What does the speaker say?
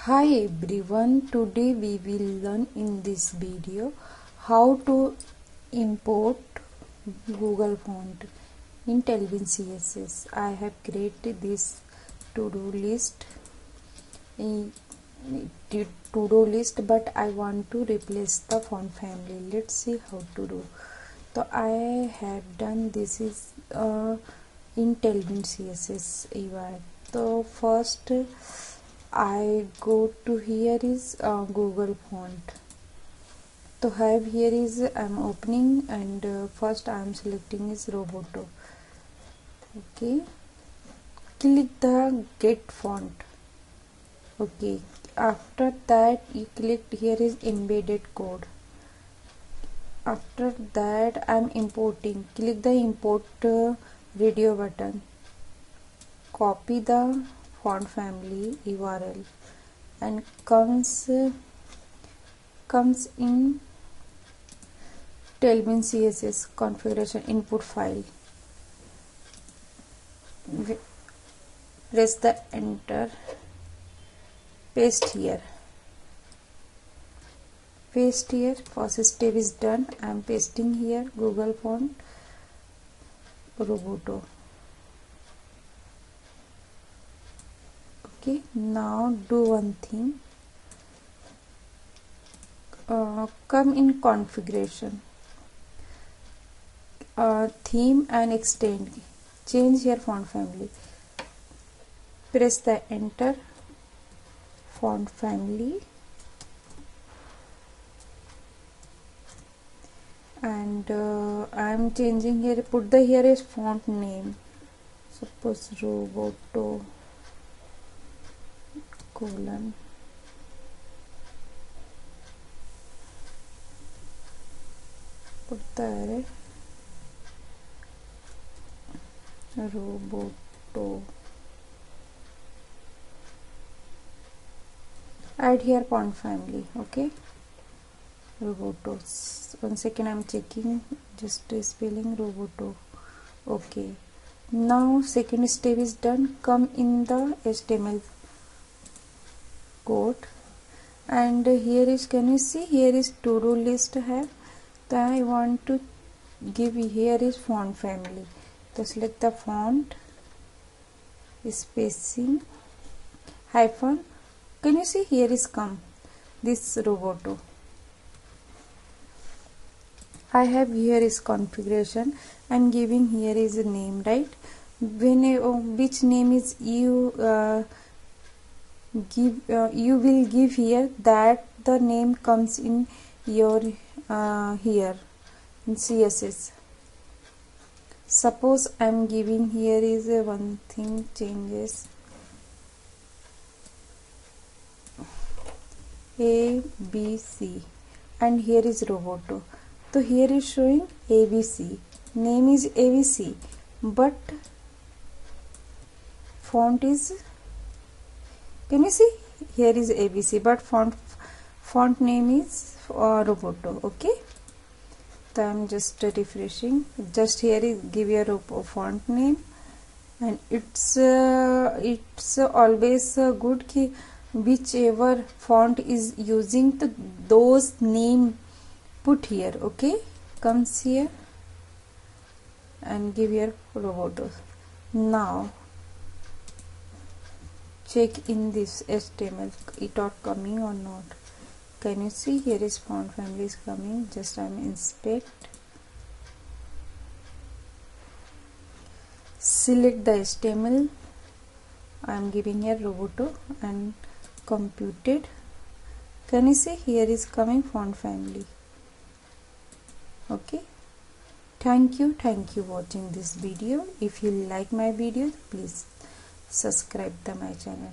Hi everyone, today we will learn in this video how to import Google font in Tailwind CSS. I have created this to-do list but I want to replace the font family. Let's see how to do. So I have done this is in Tailwind CSSby. So first I go to here is Google font. So have here is I'm opening and first I'm selecting is Roboto. Okay, click the get font. Okay, after that you click here is embedded code. After that I'm importing. Click the import video button. Copy the font family URL and comes in Tailwind CSS configuration input file. Press the enter, paste here. First step is done. I am pasting here Google font Roboto. Okay, now do one thing. Come in configuration, theme and extend. Change here font family. Press the enter, font family, and I am changing here. Put the here is font name. Suppose Roboto colon. Put the Roboto. Add here font family. Okay, Roboto. 1 second, I'm checking just spelling Roboto. Okay, now second step is done. Come in the HTML code and here is, can you see here is to-do list have. So I want to give here is font family. So select the font, spacing, hyphen. Can you see here is come this Roboto. I have here is configuration and giving here is a name, right? When which name is you you will give here, that the name comes in your here in CSS. Suppose I am giving here is a one thing changes ABC and here is Roboto. So here is showing ABC, name is ABC, but font is, can you see here is ABC but font name is Roboto. Okay, so I am just refreshing. Just here is give your font name, and it's always good ki whichever font is using those name put here. Okay, comes here and give here Roboto. Now check in this HTML it are coming or not. Can you see here is font family is coming. Just I am inspect, select the HTML. I am giving here Roboto and computed. Can you see here is coming font family. Okay, thank you watching this video. If you like my video, please subscribe to my channel.